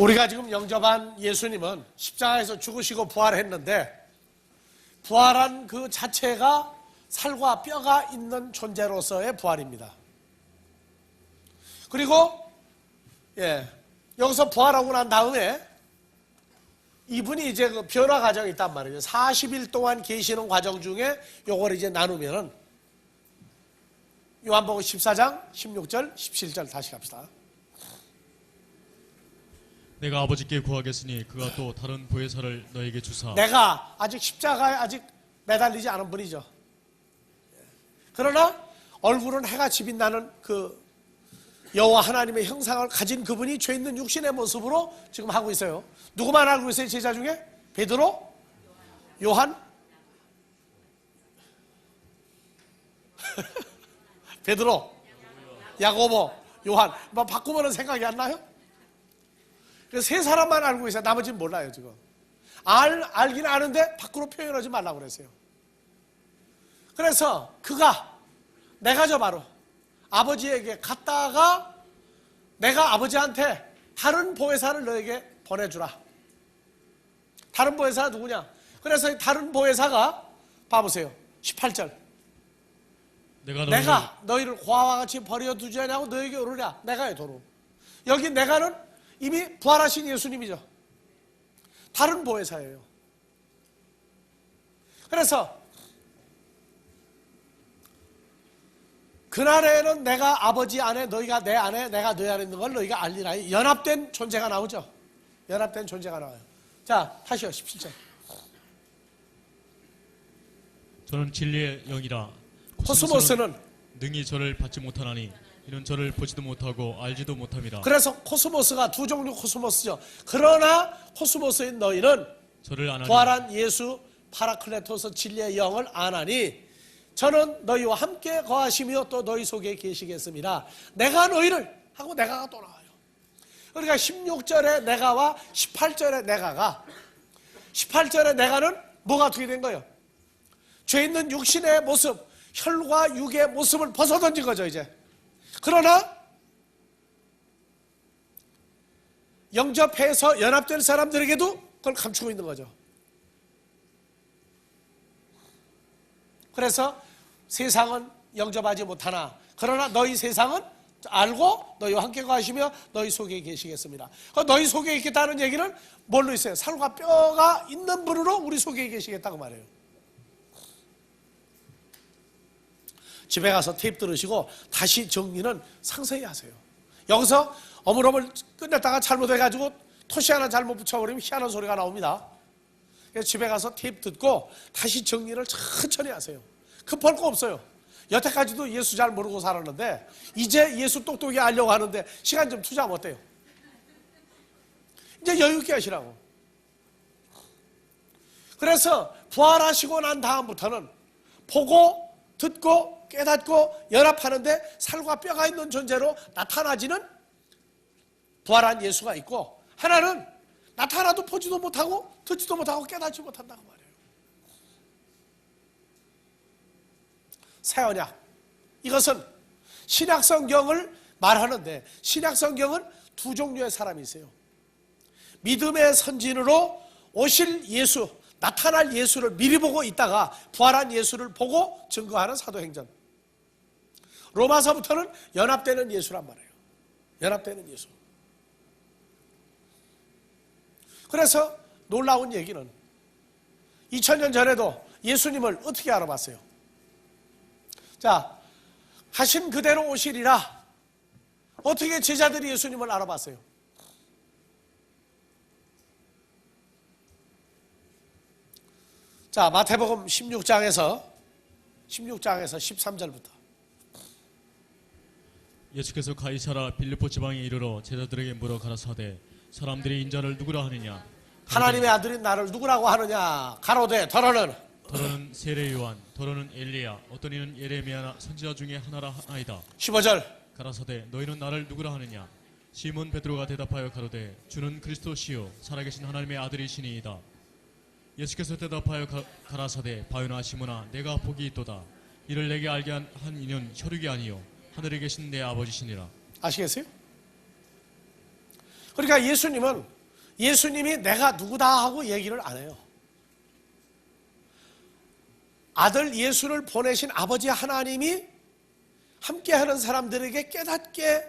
우리가 지금 영접한 예수님은 십자가에서 죽으시고 부활했는데 부활한 그 자체가 살과 뼈가 있는 존재로서의 부활입니다. 그리고 여기서 부활하고 난 다음에 이분이 이제 그 변화 과정이 있단 말이에요. 40일 동안 계시는 과정 중에 요걸 이제 나누면은 요한복음 14장 16절 17절 다시 갑시다. 내가 아버지께 구하겠으니 그가 또 다른 보혜사를 너에게 주사. 내가 아직 십자가에 아직 매달리지 않은 분이죠. 그러나 얼굴은 해같이 빛나는 그 여호와 하나님의 형상을 가진 그분이 죄 있는 육신의 모습으로 지금 하고 있어요. 누구만 알고 있어요? 제자 중에? 베드로, 요한, 베드로, 야고보, 요한. 뭐 바꾸면 생각이 안 나요? 그래서 세 사람만 알고 있어요. 나머지는 몰라요, 지금. 알긴 아는데 밖으로 표현하지 말라고 그랬어요. 그래서 그가, 내가 저 바로 아버지에게 갔다가 내가 아버지한테 다른 보혜사를 너에게 보내주라. 다른 보혜사가 누구냐? 그래서 다른 보혜사가 봐보세요. 18절. 내가 너희를 고아와 같이 버려두지 않냐고 너에게 오르랴. 내가의 도로. 여기 내가는 이미 부활하신 예수님이죠. 다른 보혜사예요. 그래서 그날에는 내가 아버지 안에 너희가 내 안에 내가 너희 안에 있는 걸 너희가 알리라. 연합된 존재가 나오죠. 연합된 존재가 나와요. 자, 다시요. 17절. 저는 진리의 영이라 코스모스는 능히 저를 받지 못하나니 이는 저를 보지도 못하고 알지도 못함이라. 그래서 코스모스가 두 종류 코스모스죠. 그러나 코스모스인 너희는 저를 아나니 부활한 예수 파라클레토스 진리의 영을 아나니 저는 너희와 함께 거하시며 또 너희 속에 계시겠습니다. 내가 너희를 하고 내가가 또 나와요. 그러니까 16절의 내가와 18절의 내가가 18절의 내가는 뭐가 어떻게 된 거예요? 죄 있는 육신의 모습, 혈과 육의 모습을 벗어던진 거죠, 이제. 그러나 영접해서 연합된 사람들에게도 그걸 감추고 있는 거죠. 그래서 세상은 영접하지 못하나 그러나 너희 세상은 알고 너희와 함께 거하시며 너희 속에 계시겠습니다. 너희 속에 있겠다는 얘기는 뭘로 있어요? 살과 뼈가 있는 분으로 우리 속에 계시겠다고 말해요. 집에 가서 테이프 들으시고 다시 정리는 상세히 하세요. 여기서 어물어물 끝냈다가 잘못해가지고 토시 하나 잘못 붙여버리면 희한한 소리가 나옵니다. 그래서 집에 가서 테이프 듣고 다시 정리를 천천히 하세요. 급할 거 없어요. 여태까지도 예수 잘 모르고 살았는데 이제 예수 똑똑히 알려고 하는데 시간 좀 투자하면 어때요? 이제 여유 있게 하시라고. 그래서 부활하시고 난 다음부터는 보고 듣고 깨닫고 연합하는데 살과 뼈가 있는 존재로 나타나지는 부활한 예수가 있고, 하나는 나타나도 보지도 못하고 듣지도 못하고 깨닫지 못한다고 말해요. 새 언약, 이것은 신약성경을 말하는데 신약성경은 두 종류의 사람이 있어요. 믿음의 선진으로 오실 예수, 나타날 예수를 미리 보고 있다가 부활한 예수를 보고 증거하는 사도행전. 로마서부터는 연합되는 예수란 말이에요. 연합되는 예수. 그래서 놀라운 얘기는 2000년 전에도 예수님을 어떻게 알아봤어요? 자, 하신 그대로 오시리라. 어떻게 제자들이 예수님을 알아봤어요? 자, 마태복음 16장에서 13절부터. 예수께서 가이사라 빌립보 지방에 이르러 제자들에게 물어 가라사대 사람들이 인자를 누구라 하느냐. 하나님의 아들인 나를 누구라고 하느냐. 가로되 더러는 세례 요한, 더러는 엘리야, 어떤 이는 예레미야 선지자 중에 하나라 하나이다. 15절. 가라사대 너희는 나를 누구라 하느냐. 시몬 베드로가 대답하여 가로되 주는 그리스도시요 살아계신 하나님의 아들이시니이다. 예수께서 대답하여 가라사대 바요나 시몬아 내가 복이 있도다. 이를 내게 알게 한 이는 혈육이 아니요 하늘에 계신 내 아버지시니라. 아시겠어요? 그러니까 예수님이 내가 누구다 하고 얘기를 안 해요. 아들 예수를 보내신 아버지 하나님이 함께하는 사람들에게 깨닫게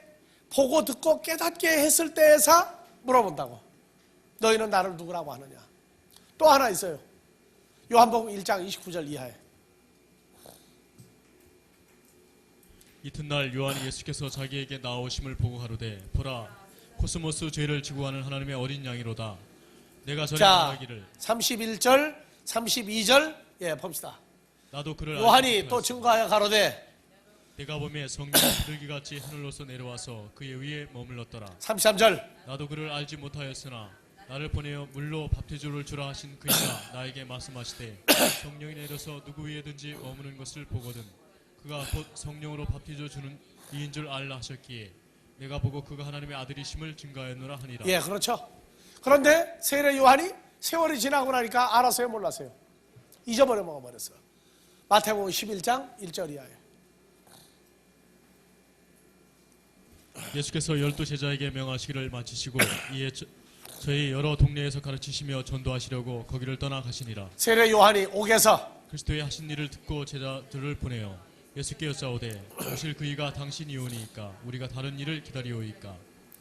보고 듣고 깨닫게 했을 때에서 물어본다고. 너희는 나를 누구라고 하느냐. 또 하나 있어요. 요한복음 1장 29절 이하에. 이튿날 요한이 예수께서 자기에게 나오심을 보고 가로되 보라 코스모스 죄를 지고 가는 하나님의 어린 양이로다. 내가 전에 자, 말하기를 31절 32절 봅시다. 나도 그를 요한이 알지 또 못하였으나 증거하여 가로되 내가 보매 성령이 비둘기같이 하늘로서 내려와서 그의 위에 머물렀더라. 33절 나도 그를 알지 못하였으나 나를 보내어 물로 밥태주를 주라 하신 그이가 나에게 말씀하시되 성령이 내려서 누구 위에든지 머무는 것을 보거든 그가 곧 성령으로 밥태주 주는 이인 줄 알라 하셨기에 내가 보고 그가 하나님의 아들이심을 증거하였노라 하니라. 예, 그렇죠. 그런데 세례 요한이 세월이 지나고 나니까 알았어요, 몰랐어요? 잊어버려 먹어버렸어요. 마태복음 11장 1절 이하에. 예수께서 12제자에게 명하시기를 마치시고 이에 저희 여러 동네에서 가르치시며 전도하시려고 거기를 떠나 가시니라. 세례 요한이 옥에서 그리스도의 하신 일을 듣고 제자들을 보내어 예수께 여짜오되 오실 그이가 당신이오니이까 우리가 다른 일을 기다리오이까.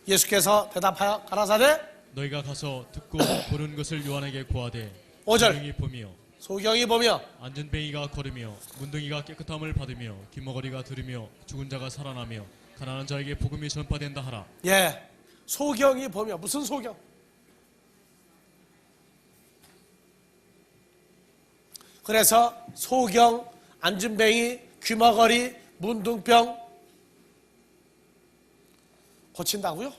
예수께서 대답하여 가라사대 너희가 가서 듣고 보는 것을 요한에게 고하되 5절 소경이 보며 소경이 보며 앉은 뱅이가 걸으며 문둥이가 깨끗함을 받으며 귀머거리가 들으며 죽은 자가 살아나며 가난한 자에게 복음이 전파된다 하라. 예, 소경이 보며. 무슨 소경? 그래서 소경, 앉은뱅이, 귀머거리, 문둥병 고친다고요?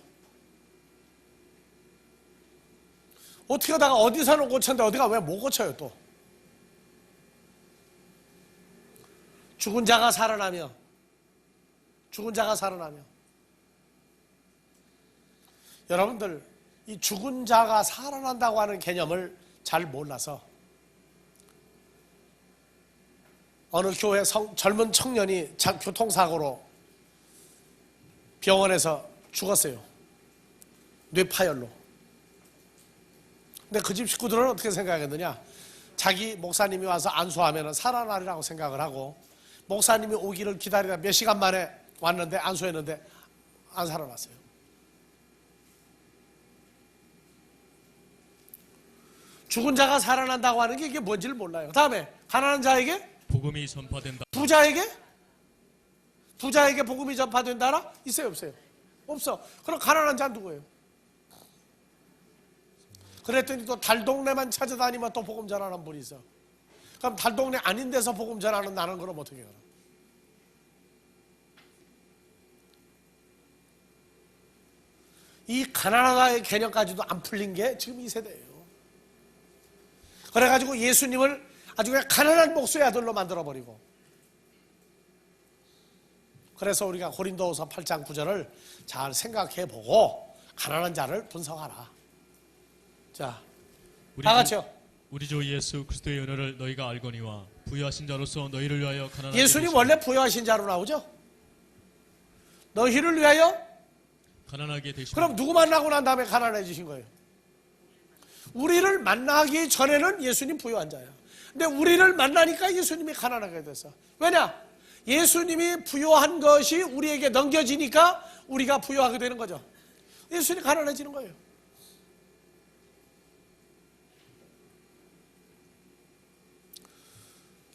어떻게 하다가 어디서는 고쳤는데 어디가 왜 못 고쳐요 또? 죽은 자가 살아나며 여러분들 이 죽은 자가 살아난다고 하는 개념을 잘 몰라서 어느 교회 젊은 청년이 교통사고로 병원에서 죽었어요. 뇌파열로. 근데 그 집 식구들은 어떻게 생각했느냐? 자기 목사님이 와서 안수하면 살아나리라고 생각을 하고 목사님이 오기를 기다리다 몇 시간 만에 왔는데 안수했는데 안 살아났어요. 죽은 자가 살아난다고 하는 게 이게 뭔지를 몰라요. 다음에 가난한 자에게 복음이 전파된다. 부자에게 복음이 전파된다라? 있어요, 없어요? 없어. 그럼 가난한 자는 누구예요? 그랬더니 또 달동네만 찾아다니면 또 복음 전하는 분이 있어. 그럼 달동네 아닌 데서 복음 전하는 나는 그럼 어떻게 해요? 이 가난하다의 개념까지도 안 풀린 게 지금 이 세대예요. 그래가지고 예수님을 아주 그냥 가난한 목수의 아들로 만들어버리고. 그래서 우리가 고린도후서 8장 9절을 잘 생각해보고 가난한 자를 분석하라. 자, 다 같이요. 우리 주 예수 그리스도의 은혜를 너희가 알거니와 부유하신 자로서 너희를 위하여 가난하게 예수님 되시고 원래 부유하신 자로 나오죠? 너희를 위하여 가난하게 되시고 그럼 누구 만나고 난 다음에 가난해지신 거예요? 우리를 만나기 전에는 예수님 부유한 자야. 근데 우리를 만나니까 예수님이 가난하게 됐어. 왜냐? 예수님이 부유한 것이 우리에게 넘겨지니까 우리가 부유하게 되는 거죠. 예수님이 가난해지는 거예요.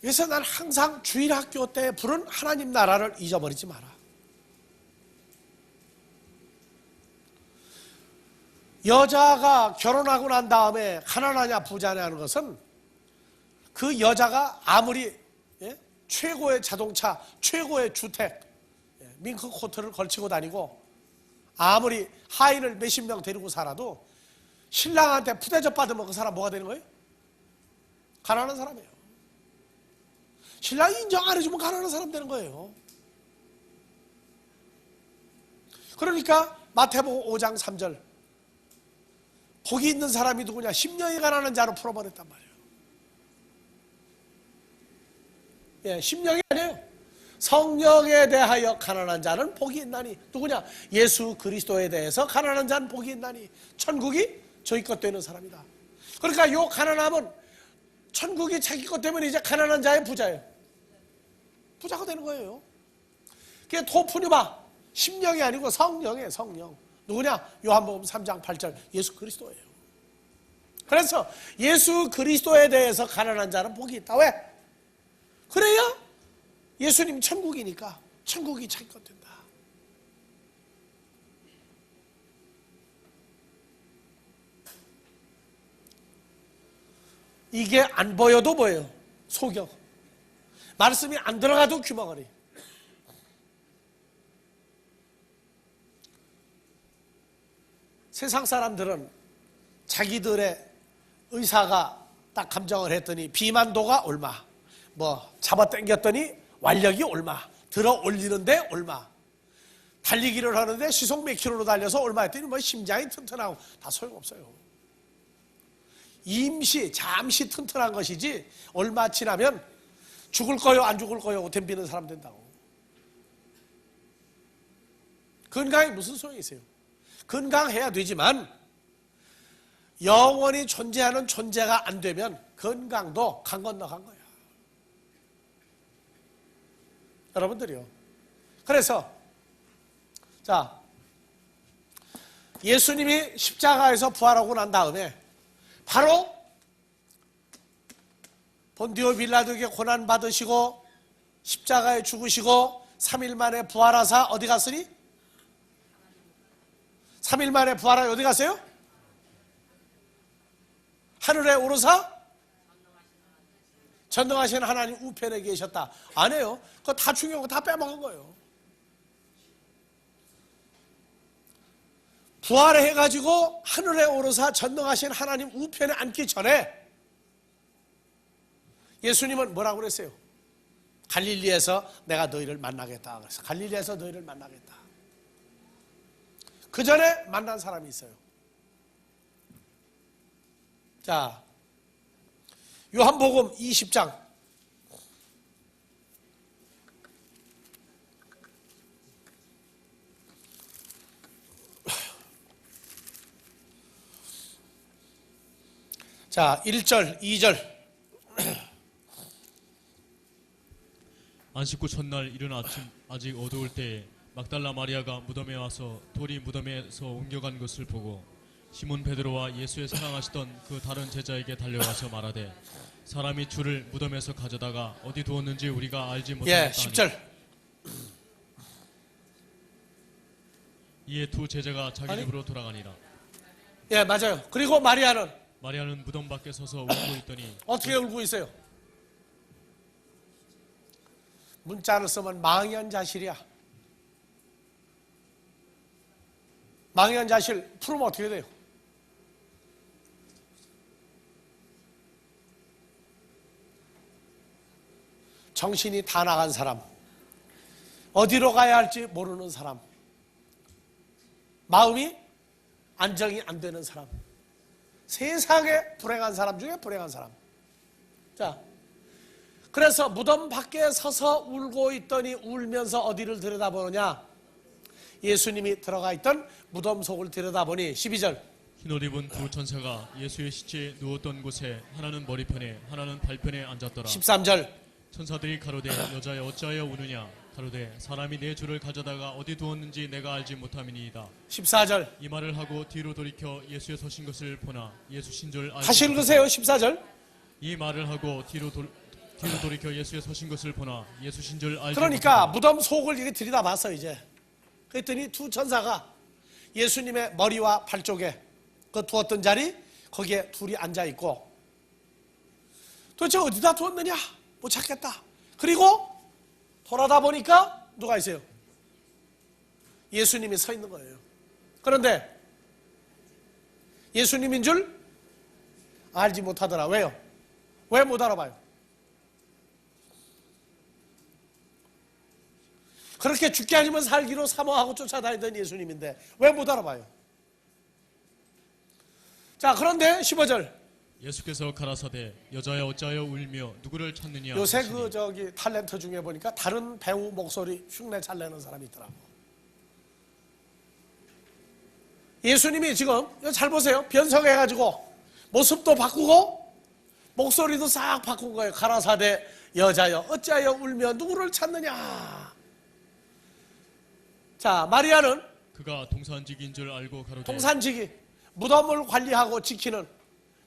그래서 난 항상 주일학교 때 부른 하나님 나라를 잊어버리지 마라. 여자가 결혼하고 난 다음에 가난하냐 부자냐 하는 것은 그 여자가 아무리 최고의 자동차, 최고의 주택, 밍크 코트를 걸치고 다니고 아무리 하인을 몇십 명 데리고 살아도 신랑한테 푸대접 받으면 그 사람 뭐가 되는 거예요? 가난한 사람이에요. 신랑이 인정 안 해주면 가난한 사람 되는 거예요. 그러니까 마태복음 5장 3절 복이 있는 사람이 누구냐? 심령이 가난한 자로 풀어버렸단 말이에요. 예, 심령이 아니에요. 성령에 대하여 가난한 자는 복이 있나니. 누구냐? 예수 그리스도에 대해서 가난한 자는 복이 있나니 천국이 저희 것 되는 사람이다. 그러니까 요 가난함은 천국이 자기 것 되면 이제 가난한 자의 부자예요. 부자가 되는 거예요. 그게 토프뉴마, 심령이 아니고 성령이에요. 성령. 누구냐? 요한복음 3장 8절 예수 그리스도예요. 그래서 예수 그리스도에 대해서 가난한 자는 복이 있다. 왜? 그래야 예수님 천국이니까 천국이 자기 것 된다. 이게 안 보여도 보여요. 속여. 말씀이 안 들어가도 귀머거리. 세상 사람들은 자기들의 의사가 딱 감정을 했더니 비만도가 얼마, 뭐 잡아당겼더니 완력이 얼마, 들어 올리는데 얼마, 달리기를 하는데 시속 몇 킬로로 달려서 얼마 했더니 뭐 심장이 튼튼하고 다 소용없어요. 잠시 튼튼한 것이지 얼마 지나면 죽을 거요 안 죽을 거요 덤비는 사람 된다고. 건강이 무슨 소용이 있어요? 건강해야 되지만 영원히 존재하는 존재가 안 되면 건강도 강 건너간 거야. 여러분들이요. 그래서 자, 예수님이 십자가에서 부활하고 난 다음에 바로 본디오 빌라도에게 고난 받으시고 십자가에 죽으시고 3일 만에 부활하사 어디 갔으니? 3일 만에 부활하여 어디 갔어요? 하늘에 오르사 전능하신 하나님 우편에 계셨다. 안 해요. 그거 다 중요한 거 다 빼먹은 거예요. 부활해가지고 하늘에 오르사 전능하신 하나님 우편에 앉기 전에 예수님은 뭐라고 그랬어요? 갈릴리에서 내가 너희를 만나겠다. 그래서 갈릴리에서 너희를 만나겠다. 그 전에 만난 사람이 있어요. 자, 요한복음 20장. 자, 1절, 2절. 안식구 첫날 이른 아침 아직 어두울 때에 막달라 마리아가 무덤에 와서 돌이 무덤에서 옮겨간 것을 보고 시몬 베드로와 예수의 사랑하시던 그 다른 제자에게 달려와서 말하되 사람이 주를 무덤에서 가져다가 어디 두었는지 우리가 알지 못하였다니. 10절. 이에 두 제자가 자기 집으로 돌아가니라. 예, 맞아요. 그리고 마리아는 무덤 밖에 서서 울고 있더니 어떻게 울고 있어요? 문자를 쓰면 망연자실이야. 망연자실 풀으면 어떻게 돼요? 정신이 다 나간 사람, 어디로 가야 할지 모르는 사람, 마음이 안정이 안 되는 사람, 세상에 불행한 사람 중에 불행한 사람. 자, 그래서 무덤 밖에 서서 울고 있더니 울면서 어디를 들여다보느냐? 예수님이 들어가 있던 무덤 속을 들여다보니 12절. 흰옷 입은 두 천사가 예수의 시체에 누웠던 곳에 하나는 머리편에 하나는 발편에 앉았더라. 13절. 천사들이 가로되 여자여 어찌하여 우느냐? 가로되 사람이 내 주를 가져다가 어디 두었는지 내가 알지 못함이니이다. 14절. 이 말을 하고 뒤로 돌이켜 예수의 서신 것을 보나 예수신 줄 알지 다시 읽으세요. 14절. 이 말을 하고 뒤로 돌이켜 예수의 서신 것을 보나 예수신 줄 알지 그러니까 못하더라. 무덤 속을 이렇게 들여다봤어 이제. 그랬더니 두 천사가 예수님의 머리와 발 쪽에 그 두었던 자리 거기에 둘이 앉아 있고 도대체 어디다 두었느냐? 못 찾겠다. 그리고 돌아다 보니까 누가 있어요? 예수님이 서 있는 거예요. 그런데 예수님인 줄 알지 못하더라. 왜요? 왜 못 알아봐요? 그렇게 죽게 아니면 살기로 사모하고 쫓아다니던 예수님인데 왜 못 알아봐요? 자, 그런데 15절. 예수께서 가라사대 여자여 어찌하여 울며 누구를 찾느냐 요새 하시니 그 저기 탤런트 중에 보니까 다른 배우 목소리 흉내 잘 내는 사람이 있더라고. 예수님이 지금 이거 잘 보세요. 변성해가지고 모습도 바꾸고 목소리도 싹 바꾼 거예요. 가라사대 여자여 어찌하여 울며 누구를 찾느냐. 자, 마리아는 그가 동산직인 줄 알고 가로되 동산직이 무덤을 관리하고 지키는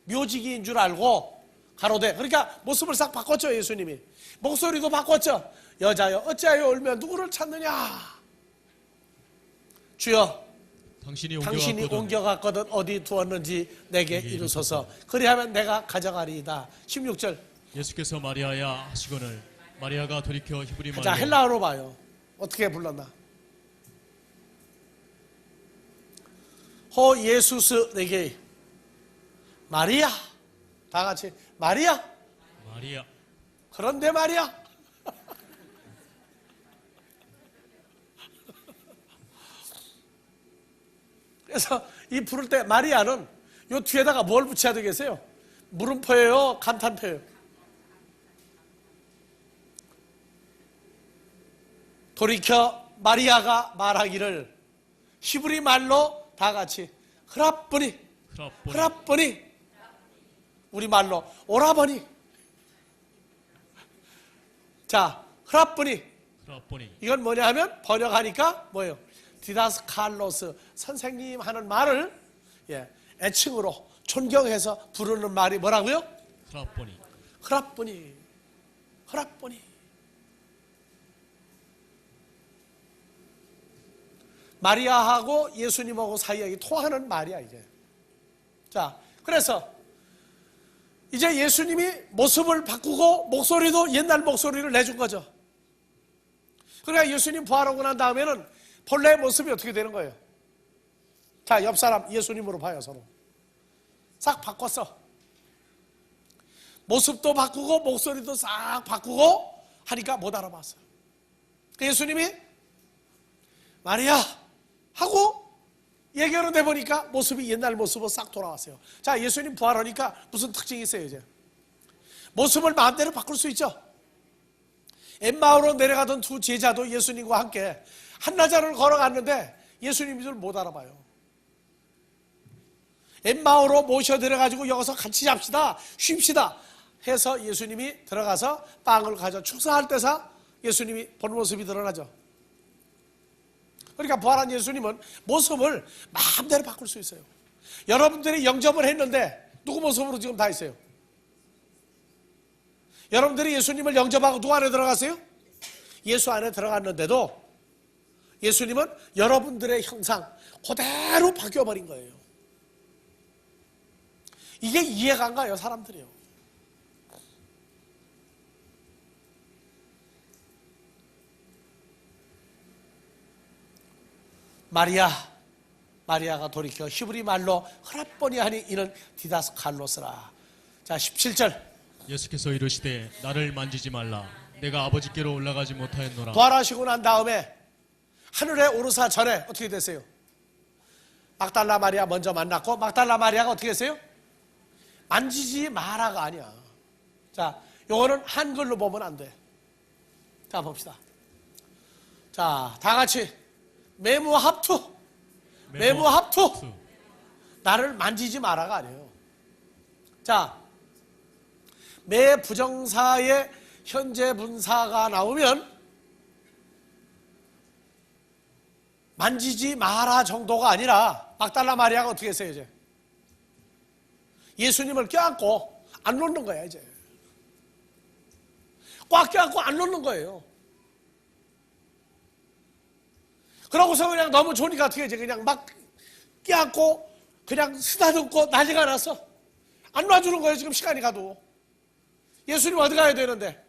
묘직인 줄 알고 가로되, 그러니까 모습을 싹 바꿨죠. 예수님이 목소리도 바꿨죠. 여자여 어찌하여 울며 누구를 찾느냐. 주여 당신이 옮겨갔거든 어디 두었는지 내게 이루소서. 그리하면 내가 가져가리이다. 16절 예수께서 마리아야 하시거늘 마리아가 돌이켜 히브리 말로 자, 헬라어로 봐요. 어떻게 불렀나. 호 예수스 내게 마리아. 다 같이 마리아. 마리아. 그런데 말이야. 그래서 이 부를 때 마리아는 요 뒤에다가 뭘 붙여야 되겠어요? 물음표예요? 감탄표예요? 돌이켜 마리아가 말하기를 히브리 말로 다 같이 흐라뿌니 우리 말로 오라버니. 자, 흐라뿌니 이건 뭐냐 하면 번역하니까 뭐예요? 디다스 칼로스 선생님 하는 말을 애칭으로 존경해서 부르는 말이 뭐라고요? 흐라뿌니. 마리아하고 예수님하고 사이에 통하는 말이야 이제. 자, 그래서 이제 예수님이 모습을 바꾸고 목소리도 옛날 목소리를 내준 거죠. 그러니까 예수님 부활하고 난 다음에는 본래의 모습이 어떻게 되는 거예요? 자, 옆 사람 예수님으로 봐요. 서로 싹 바꿨어. 모습도 바꾸고 목소리도 싹 바꾸고 하니까 못 알아봤어요. 예수님이 마리아 하고 얘기하는 데 보니까 모습이 옛날 모습으로 싹 돌아왔어요. 자, 예수님 부활하니까 무슨 특징이 있어요? 이제 모습을 마음대로 바꿀 수 있죠. 엠마오로 내려가던 두 제자도 예수님과 함께 한나절을 걸어갔는데 예수님을 못 알아봐요. 엠마오로 모셔드려가지고 여기서 같이 잡시다, 쉽시다 해서 예수님이 들어가서 빵을 가져 축사할 때사 예수님이 본 모습이 드러나죠. 그러니까 부활한 예수님은 모습을 마음대로 바꿀 수 있어요. 여러분들이 영접을 했는데 누구 모습으로 지금 다 있어요? 여러분들이 예수님을 영접하고 누구 안에 들어갔어요? 예수 안에 들어갔는데도 예수님은 여러분들의 형상 그대로 바뀌어버린 거예요. 이게 이해가 안 가요, 사람들이요. 마리아가 돌이켜 히브리 말로 흐라뿌니 하니 이는 디다스 칼로스라. 자, 17절 예수께서 이르시되 나를 만지지 말라 내가 아버지께로 올라가지 못하였노라. 부활하시고 난 다음에 하늘에 오르사 전에 어떻게 됐어요? 막달라 마리아 먼저 만났고 막달라 마리아가 어떻게 했어요? 만지지 마라가 아니야. 자, 요거는 한글로 보면 안 돼. 자, 봅시다. 자, 다 같이 매무합투 나를 만지지 마라가 아니에요. 자, 매 부정사의 현재 분사가 나오면 만지지 마라 정도가 아니라 막달라 마리아가 어떻게 했어요? 이제 예수님을 껴안고 안 놓는 거야. 이제 꽉 껴안고 안 놓는 거예요. 그러고서 그냥 너무 좋으니까 어떻게 이제 그냥 막 껴안고 그냥 쓰다듬고 난리가 났어. 안 놔주는 거예요. 지금 시간이 가도. 예수님 어디 가야 되는데?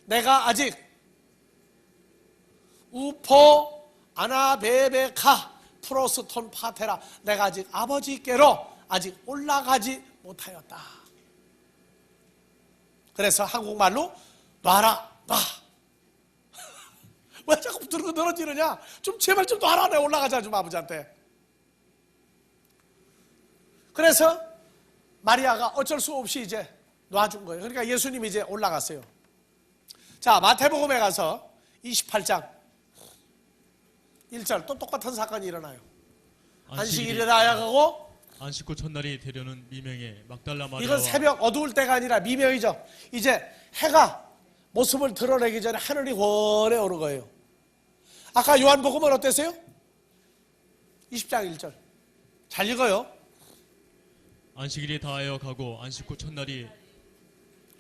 내가 아직 우포 아나베베카 프로스톤 파테라 내가 아직 아버지께로 아직 올라가지 못하였다. 그래서 한국말로 놔라 놔. 왜 자꾸 들고 늘어지느냐? 좀 제발 좀 놔라. 내 올라가자 좀 아버지한테. 그래서 마리아가 어쩔 수 없이 이제 놔준 거예요. 그러니까 예수님이 이제 올라갔어요. 자, 마태복음에 가서 28장 1절 또 똑같은 사건이 일어나요. 안식일에 나아가고, 안식 후 첫날이 되려는 미명에 막달라 마리아와 이건 새벽 어두울 때가 아니라 미명이죠. 이제 해가 모습을 드러내기 전에 하늘이 훤해 오는 거예요. 아까 요한복음은 어땠어요? 20장 1절 잘 읽어요. 안식일이 다하여 가고 안식 후 첫날이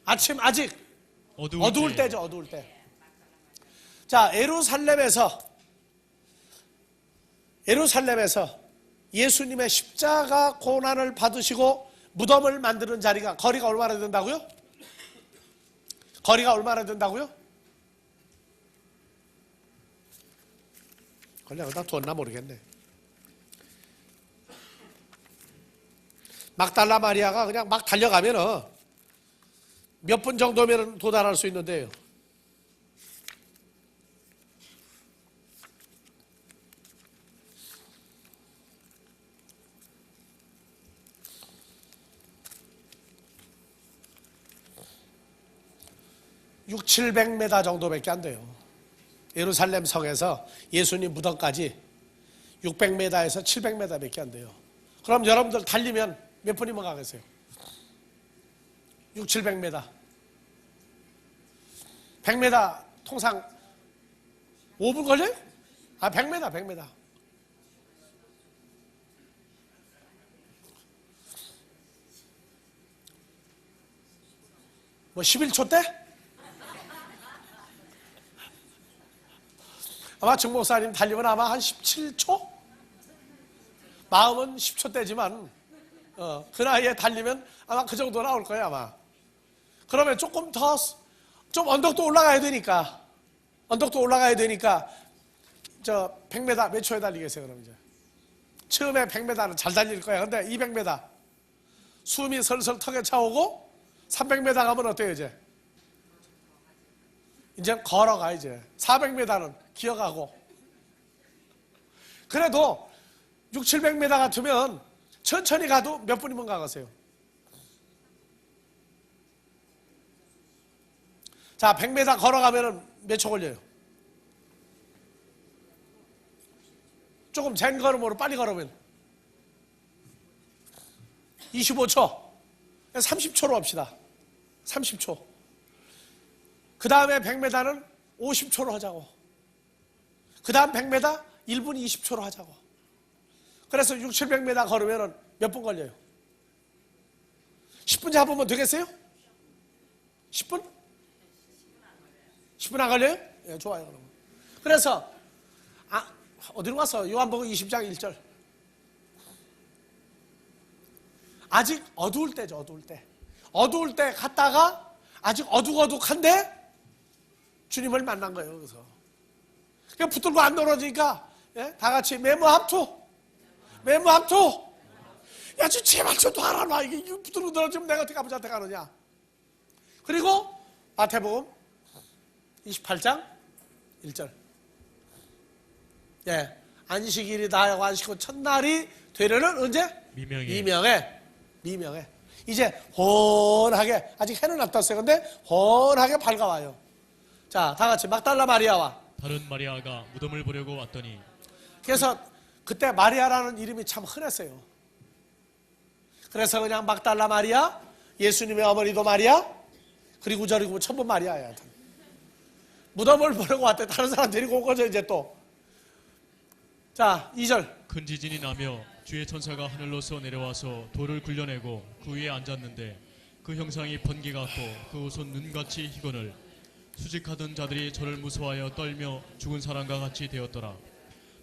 아침 아직 어두울 때죠. 어두울 때. 자, 예루살렘에서 예수님의 십자가 고난을 받으시고 무덤을 만드는 자리가 거리가 얼마나 된다고요? 거리가 어디다 두었나 모르겠네. 막달라 마리아가 그냥 막 달려가면은 몇 분 정도면 도달할 수 있는데요. (600, 700m) 정도밖에 안 돼요. 예루살렘 성에서 예수님 무덤까지 600m에서 700m밖에 안 돼요. 그럼 여러분들 달리면 몇 분이면 가겠어요? 6, 700m. 100m 통상 5분 걸려요? 100m. 뭐 11초 때? 아마 정 목사님 달리면 아마 한 17초? 마음은 10초 때지만 그 나이에 달리면 아마 그 정도 나올 거예요 아마. 그러면 조금 더 좀 언덕도 올라가야 되니까 저 100m 몇 초에 달리겠어요? 그럼 이제 처음에 100m는 잘 달릴 거야. 근데 200m 숨이 설설 턱에 차오고 300m 가면 어때요? 이제 걸어가. 이제 400m는 기어가고. 그래도 6, 700m 같으면 천천히 가도 몇 분이면 가겠어요? 자, 100m 걸어가면 몇 초 걸려요? 조금 젠 걸음으로 빨리 걸으면 25초 30초로 합시다. 30초. 그 다음에 100m는 50초로 하자고. 그 다음 100m 1분 20초로 하자고. 그래서 6, 700m 걸으면 몇 분 걸려요? 10분 잡으면 되겠어요? 10분? 10분 안 걸려요? 예, 좋아요. 그러면. 그래서 어디로 갔어? 요한복음 20장 1절. 아직 어두울 때죠. 어두울 때 갔다가 아직 어둑어둑한데 주님을 만난 거예요. 그래서 그냥 붙들고 안 떨어지니까 다 같이 메모함투. 야, 제발 좀 놔라. 이게 붙들고 떨어지면 내가 어떻게 아버지한테 가느냐. 그리고 마태복음 28장 1절. 예, 안식일이 다하고 안식 후 첫날이 되려는 언제? 미명에. 이제 훤하게, 아직 해는 안 떴어요. 근데 훤하게 밝아와요. 자, 다 같이 막달라 마리아와 다른 마리아가 무덤을 보려고 왔더니. 그래서 그때 마리아라는 이름이 참 흔했어요. 그래서 그냥 막달라 마리아, 예수님의 어머니도 마리아, 그리고 저리고 천부 마리아야. 무덤을 보려고 왔대. 다른 사람 데리고 온 거죠, 이제 또. 자, 2절. 큰 지진이 나며 주의 천사가 하늘로서 내려와서 돌을 굴려내고 그 위에 앉았는데 그 형상이 번개 같고 그 옷은 눈같이 희건을 수직하던 자들이 저를 무서워하여 떨며 죽은 사람과 같이 되었더라.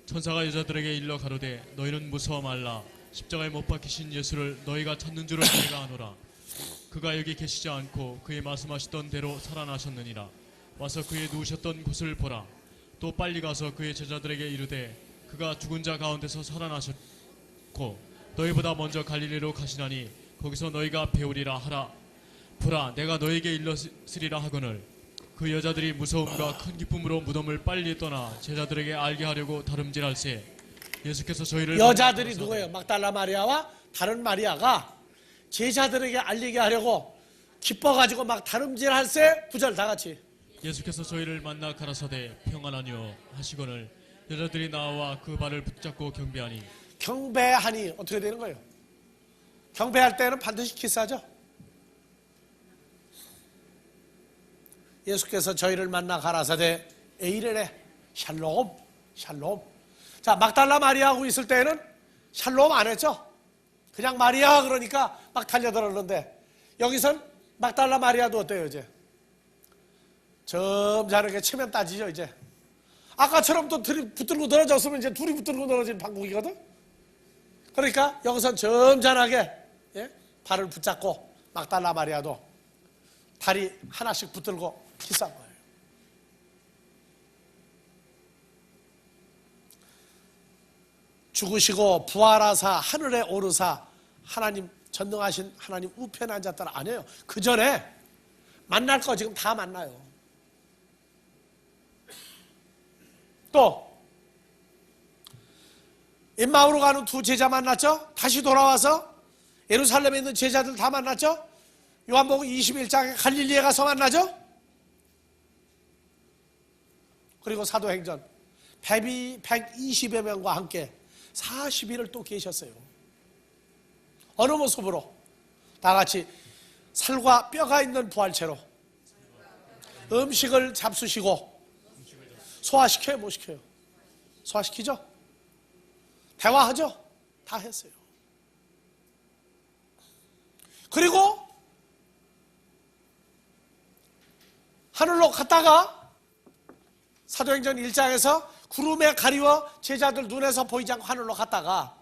천사가 여자들에게 일러 가로되 너희는 무서워 말라. 십자가에 못 박히신 예수를 너희가 찾는 줄을 내가 아노라. 그가 여기 계시지 않고 그의 말씀하시던 대로 살아나셨느니라. 와서 그의 누우셨던 곳을 보라. 또 빨리 가서 그의 제자들에게 이르되 그가 죽은 자 가운데서 살아나셨고 너희보다 먼저 갈릴리로 가시나니 거기서 너희가 배우리라 하라. 보라, 내가 너희에게 일렀으리라 하거늘. 그 여자들이 무서움과 큰 기쁨으로 무덤을 빨리 떠나 제자들에게 알게 하려고 다름질할세. 예수께서 저희를 여자들이 누구예요? 막달라 마리아와 다른 마리아가 제자들에게 알리게 하려고 기뻐가지고 막 다름질할세. 9절 다 같이. 예수께서 저희를 만나 가라사대 평안하니요 하시거늘 여자들이 나와 그 발을 붙잡고 경배하니. 경배하니 어떻게 되는 거예요? 경배할 때는 반드시 키스하죠. 예수께서 저희를 만나 가라사대 에이레레 샬롬 샬롬. 자, 막달라 마리아하고 있을 때는 샬롬 안 했죠. 그냥 마리아 그러니까 막 달려들었는데 여기선 막달라 마리아도 어때요? 이제 점잖게 체면 따지죠. 이제 아까처럼 또 둘이 붙들고 늘어졌으면 이제 둘이 붙들고 늘어진 방국이거든. 그러니까 여기선 점잖하게 발을 붙잡고 막달라 마리아도 다리 하나씩 붙들고 키스한 거예요. 죽으시고 부활하사 하늘에 오르사 하나님 전능하신 하나님 우편에 앉았다라 아니에요. 그 전에 만날 거 지금 다 만나요. 또 엠마오로 가는 두 제자 만났죠. 다시 돌아와서 예루살렘에 있는 제자들 다 만났죠. 요한복음 21장에 갈릴리에 가서 만나죠. 그리고 사도행전 120여 명과 함께 40일을 또 계셨어요. 어느 모습으로? 다 같이 살과 뼈가 있는 부활체로 음식을 잡수시고 소화시켜요? 못 시켜요? 소화시키죠? 대화하죠? 다 했어요. 그리고 하늘로 갔다가 사도행전 1장에서 구름에 가리워 제자들 눈에서 보이지 않고 하늘로 갔다가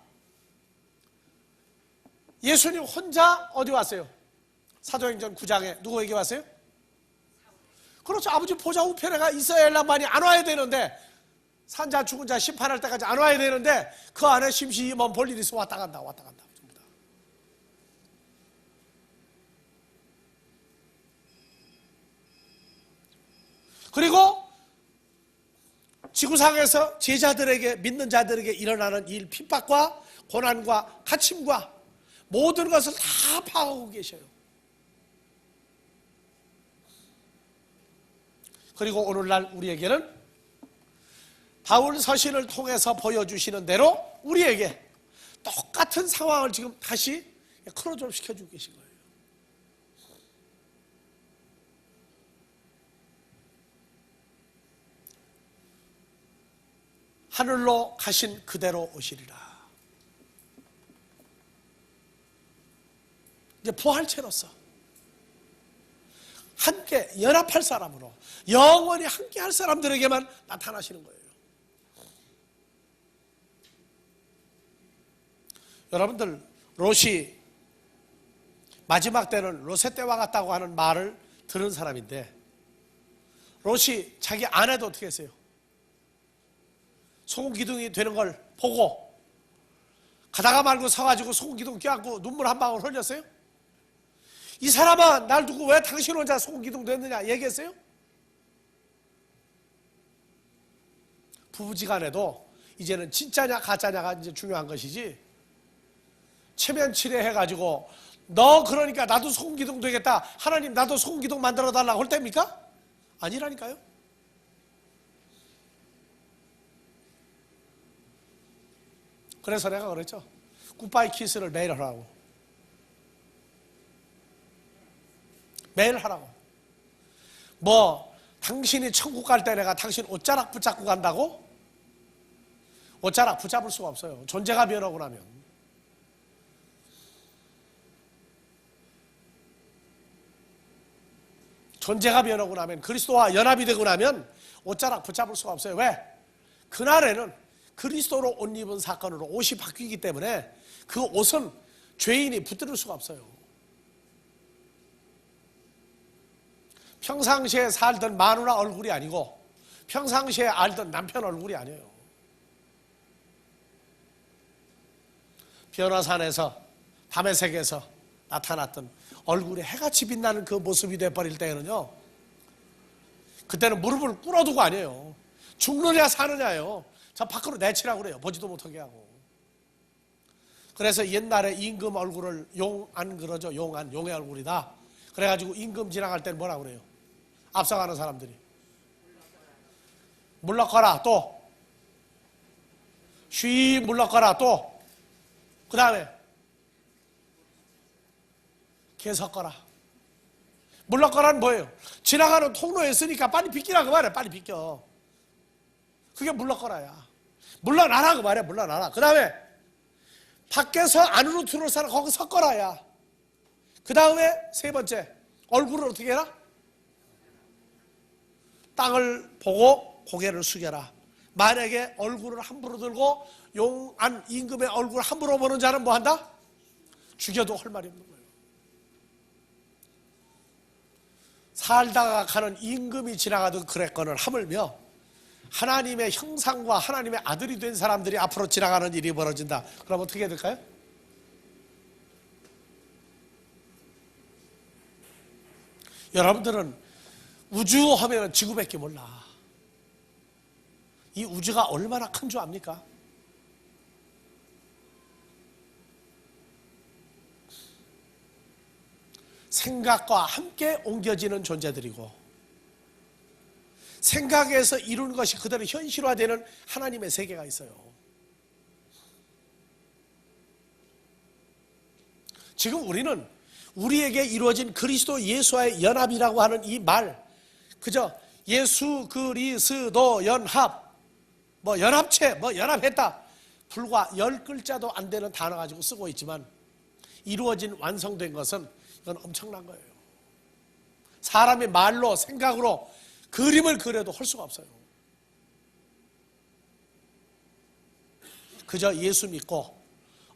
예수님 혼자 어디 왔어요? 사도행전 9장에 누구에게 왔어요? 그렇죠. 아버지 보좌 우편에가 있어야 할란만이 안 와야 되는데 산자 죽은 자 심판할 때까지 안 와야 되는데 그 안에 심시히 먼 볼일이 있어 왔다 간다 왔다 간다. 전부 다. 그리고 지구상에서 제자들에게 믿는 자들에게 일어나는 일 핍박과 고난과 갇힘과 모든 것을 다 파악하고 계셔요. 그리고 오늘날 우리에게는 바울 서신을 통해서 보여주시는 대로 우리에게 똑같은 상황을 지금 다시 클로즈업 시켜주고 계신 거예요. 하늘로 가신 그대로 오시리라. 이제 부활체로서 함께 연합할 사람으로 영원히 함께 할 사람들에게만 나타나시는 거예요. 여러분들 롯이 마지막 때는 롯의 때와 같다고 하는 말을 들은 사람인데 롯이 자기 아내도 어떻게 했어요? 소금기둥이 되는 걸 보고 가다가 말고 서가지고 소금기둥 껴안고 눈물 한 방울 흘렸어요? 이 사람아 날 두고 왜 당신 혼자 소금기둥 됐느냐 얘기했어요? 부부지간에도 이제는 진짜냐 가짜냐가 이제 중요한 것이지 체면치레 해가지고 너 그러니까 나도 소금기둥 되겠다 하나님 나도 소금기둥 만들어 달라고 할 때입니까? 아니라니까요. 그래서 내가 그랬죠. 굿바이 키스를 매일 하라고. 매일 하라고. 뭐 당신이 천국 갈 때 내가 당신 옷자락 붙잡고 간다고? 옷자락 붙잡을 수가 없어요. 존재가 변하고 나면. 존재가 변하고 나면 그리스도와 연합이 되고 나면 옷자락 붙잡을 수가 없어요. 왜? 그날에는 그리스도로 옷 입은 사건으로 옷이 바뀌기 때문에 그 옷은 죄인이 붙들을 수가 없어요. 평상시에 살던 마누라 얼굴이 아니고 평상시에 알던 남편 얼굴이 아니에요. 변화산에서 담에색에서 나타났던 얼굴에 해같이 빛나는 그 모습이 돼버릴 때에는요 그때는 무릎을 꿇어두고 아니에요. 죽느냐 사느냐예요. 저 밖으로 내치라고 그래요. 보지도 못하게 하고. 그래서 옛날에 임금 얼굴을 용안 그러죠. 용안, 용의 얼굴이다. 그래가지고 임금 지나갈 때는 뭐라 그래요? 앞서가는 사람들이 물러거라. 또 쉬 물러거라. 또 그 다음에 개석거라. 물러거라는 뭐예요? 지나가는 통로에 있으니까 빨리 비키라 그 말이야. 빨리 비켜. 그게 물러거라야. 물러나라 그 말이야. 물러나라. 그 다음에 밖에서 안으로 들어올 사람 거기 섰거라야. 그 다음에 세 번째, 얼굴을 어떻게 해라? 땅을 보고 고개를 숙여라. 만약에 얼굴을 함부로 들고 용안 임금의 얼굴을 함부로 보는 자는 뭐 한다? 죽여도 할 말이 없는 거예요. 살다가 가는 임금이 지나가도 그랬거늘 하물며 하나님의 형상과 하나님의 아들이 된 사람들이 앞으로 지나가는 일이 벌어진다. 그럼 어떻게 해야 될까요? 여러분들은 우주 하면 지구밖에 몰라. 이 우주가 얼마나 큰 줄 압니까? 생각과 함께 옮겨지는 존재들이고 생각에서 이루는 것이 그대로 현실화되는 하나님의 세계가 있어요. 지금 우리는 우리에게 이루어진 그리스도 예수와의 연합이라고 하는 이 말, 그저 예수 그리스도 연합, 뭐 연합체, 뭐 연합했다, 불과 10글자도 안 되는 단어 가지고 쓰고 있지만 이루어진 완성된 것은 이건 엄청난 거예요. 사람이 말로 생각으로 그림을 그려도 할 수가 없어요. 그저 예수 믿고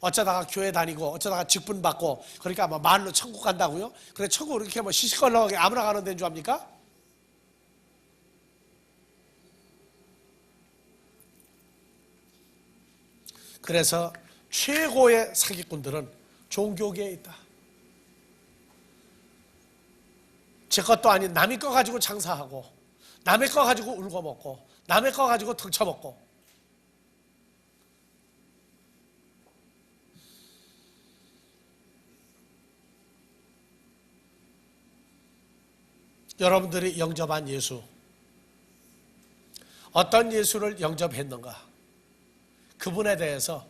어쩌다가 교회 다니고 어쩌다가 직분 받고 그러니까 뭐 말로 천국 간다고요? 그래 천국 이렇게 뭐 시시껄렁하게 아무나 가는 데인 줄 압니까? 그래서 최고의 사기꾼들은 종교계에 있다. 제 것도 아닌 남의 거 가지고 장사하고 남의 거 가지고 울고 먹고 남의 거 가지고 등쳐먹고 여러분들이 영접한 예수, 어떤 예수를 영접했는가? 그분에 대해서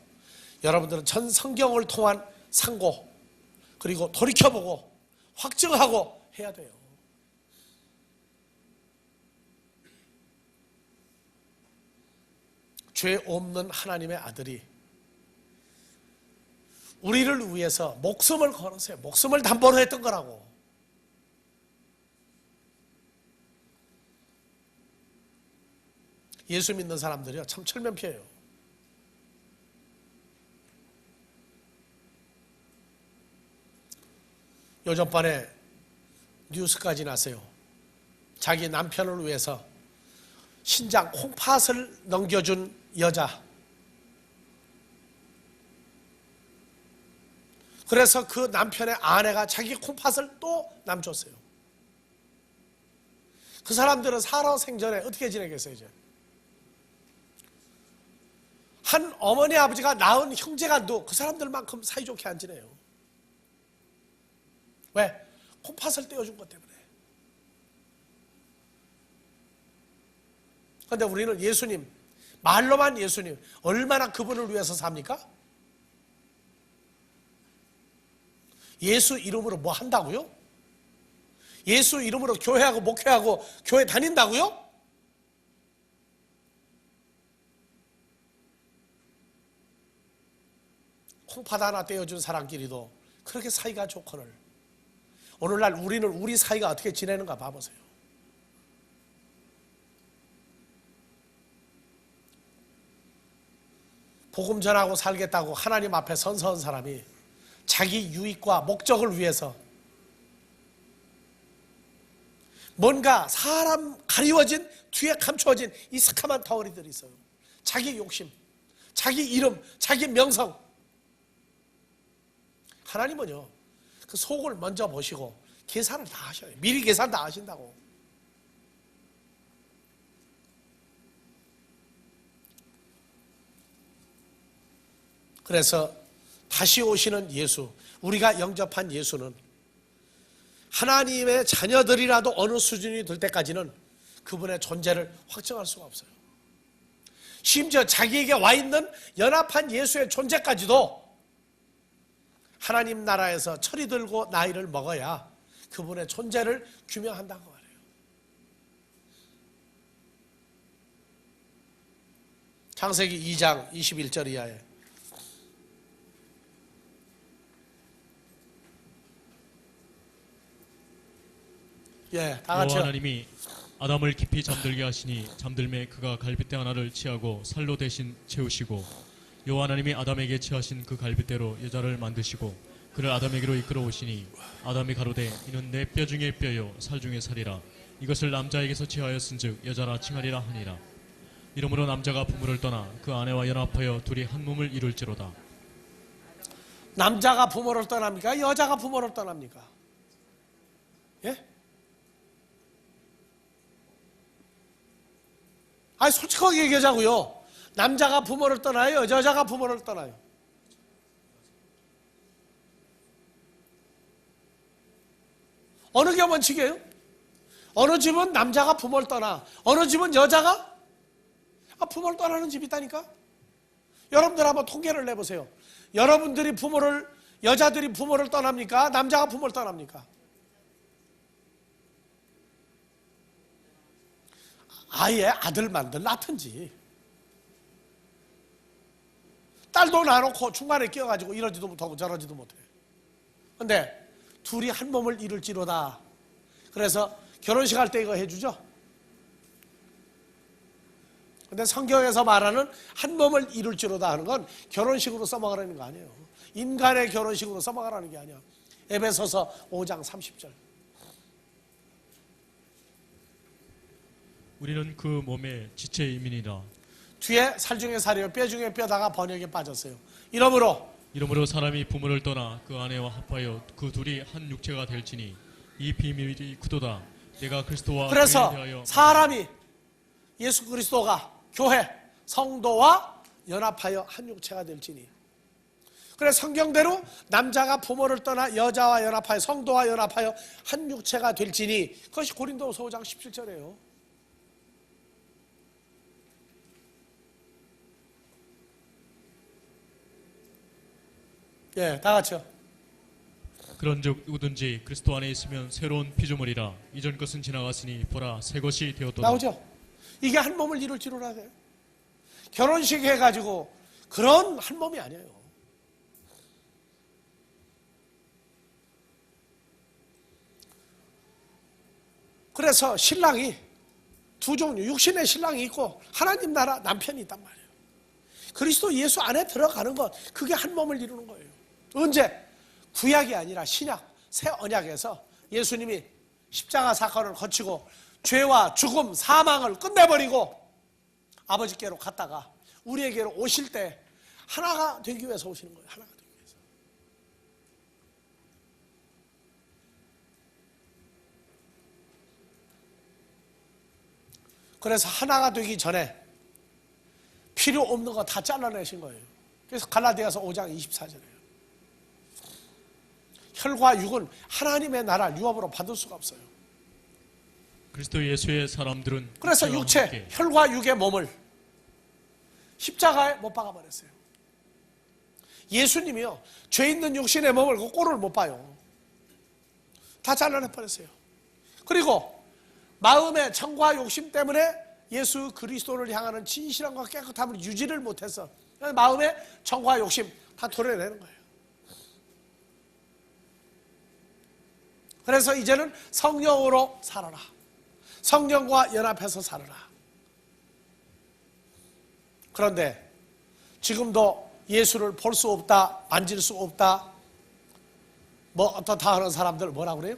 여러분들은 전 성경을 통한 상고 그리고 돌이켜보고 확증하고 해야 돼요. 죄 없는 하나님의 아들이 우리를 위해서 목숨을 걸었어요. 목숨을 담보로 했던 거라고. 예수 믿는 사람들이요 참 철면피해요. 요즘번에 뉴스까지 났어요. 자기 남편을 위해서 신장 콩팥을 넘겨준 여자. 그래서 그 남편의 아내가 자기 콩팥을 또 남줬어요. 그 사람들은 살아생전에 어떻게 지내겠어요 이제? 한 어머니 아버지가 낳은 형제간도 그 사람들만큼 사이좋게 안 지내요. 왜? 콩팥을 떼어준 것 때문에. 그런데 우리는 예수님, 말로만 예수님, 얼마나 그분을 위해서 삽니까? 예수 이름으로 뭐 한다고요? 예수 이름으로 교회하고 목회하고 교회 다닌다고요? 콩팥 하나 떼어준 사람끼리도 그렇게 사이가 좋거늘 오늘날 우리는 우리 사이가 어떻게 지내는가 봐보세요. 복음 전하고 살겠다고 하나님 앞에 선서한 사람이 자기 유익과 목적을 위해서 뭔가 사람 가리워진 뒤에 감추어진 이 새카만 덩어리들이 있어요. 자기 욕심, 자기 이름, 자기 명성. 하나님은요 그 속을 먼저 보시고 계산을 다 하셔요. 미리 계산 다 하신다고. 그래서 다시 오시는 예수, 우리가 영접한 예수는 하나님의 자녀들이라도 어느 수준이 될 때까지는 그분의 존재를 확증할 수가 없어요. 심지어 자기에게 와 있는 연합한 예수의 존재까지도 하나님 나라에서 철이 들고 나이를 먹어야 그분의 존재를 규명한다고 말해요. 창세기 2장 21절 이하에 다 같이 여호와 하나님이 아담을 깊이 잠들게 하시니 잠들매 그가 갈빗대 하나를 취하고 살로 대신 채우시고 여호와 하나님이 아담에게 취하신 그 갈빗대로 여자를 만드시고 그를 아담에게로 이끌어 오시니 아담이 가로되 이는 내 뼈 중에 뼈요 살 중에 살이라 이것을 남자에게서 취하였은즉 여자라 칭하리라 하니라. 이러므로 남자가 부모를 떠나 그 아내와 연합하여 둘이 한 몸을 이룰지로다. 남자가 부모를 떠납니까? 여자가 부모를 떠납니까? 예? 아니 솔직하게 얘기하자고요. 남자가 부모를 떠나요? 여자가 부모를 떠나요? 어느 게 원칙이에요? 어느 집은 남자가 부모를 떠나, 어느 집은 여자가 부모를 떠나는 집이 있다니까? 여러분들 한번 통계를 내보세요. 여러분들이 여자들이 부모를 떠납니까? 남자가 부모를 떠납니까? 아예 아들만들 낳든지. 딸도 낳아놓고 중간에 끼어가지고 이러지도 못하고 저러지도 못해. 근데 둘이 한 몸을 이룰지로다. 그래서 결혼식 할 때 이거 해주죠. 근데 성경에서 말하는 한 몸을 이룰지로다 하는 건 결혼식으로 써먹으라는 거 아니에요. 인간의 결혼식으로 써먹으라는 게 아니야. 에베소서 5장 30절. 우리는 그 몸의 지체의 이민이라. 뒤에 살 중에 살이요 뼈 중에 뼈다가 번역에 빠졌어요. 이러므로 사람이 부모를 떠나 그 아내와 합하여 그 둘이 한 육체가 될지니 이 비밀이 크도다. 내가 그리스도와 그래서 교회에 대하여 사람이 예수 그리스도가 교회 성도와 연합하여 한 육체가 될지니. 그래서 성경대로 남자가 부모를 떠나 여자와 연합하여 성도와 연합하여 한 육체가 될지니, 그것이 고린도후서 5장 17절이에요. 다 같이요. 그런즉 누구든지 그리스도 안에 있으면 새로운 피조물이라. 이전 것은 지나갔으니 보라 새 것이 되었도다. 나오죠? 이게 한 몸을 이룰지로라 해요. 결혼식 해가지고 그런 한 몸이 아니에요. 그래서 신랑이 두 종류, 육신의 신랑이 있고 하나님 나라 남편이 있단 말이에요. 그리스도 예수 안에 들어가는 것, 그게 한 몸을 이루는 거예요. 언제? 구약이 아니라 신약, 새 언약에서 예수님이 십자가 사건을 거치고 죄와 죽음, 사망을 끝내버리고 아버지께로 갔다가 우리에게로 오실 때 하나가 되기 위해서 오시는 거예요. 하나가 되기 위해서. 그래서 하나가 되기 전에 필요 없는 거 다 잘라내신 거예요. 그래서 갈라디아서 5장 24절이에요. 혈과 육은 하나님의 나라 유업으로 받을 수가 없어요. 그리스도 예수의 사람들은 그래서 육체, 함께 혈과 육의 몸을 십자가에 못 박아버렸어요. 예수님이요, 죄 있는 육신의 몸을 그 꼴을 못 봐요. 다 잘라내버렸어요. 그리고 마음의 정과 욕심 때문에 예수 그리스도를 향하는 진실함과 깨끗함을 유지를 못해서 마음의 정과 욕심 다 도려내는 거예요. 그래서 이제는 성령으로 살아라. 성령과 연합해서 살아라. 그런데 지금도 예수를 볼 수 없다, 만질 수 없다, 뭐 어떻다 하는 사람들 뭐라고 그래요?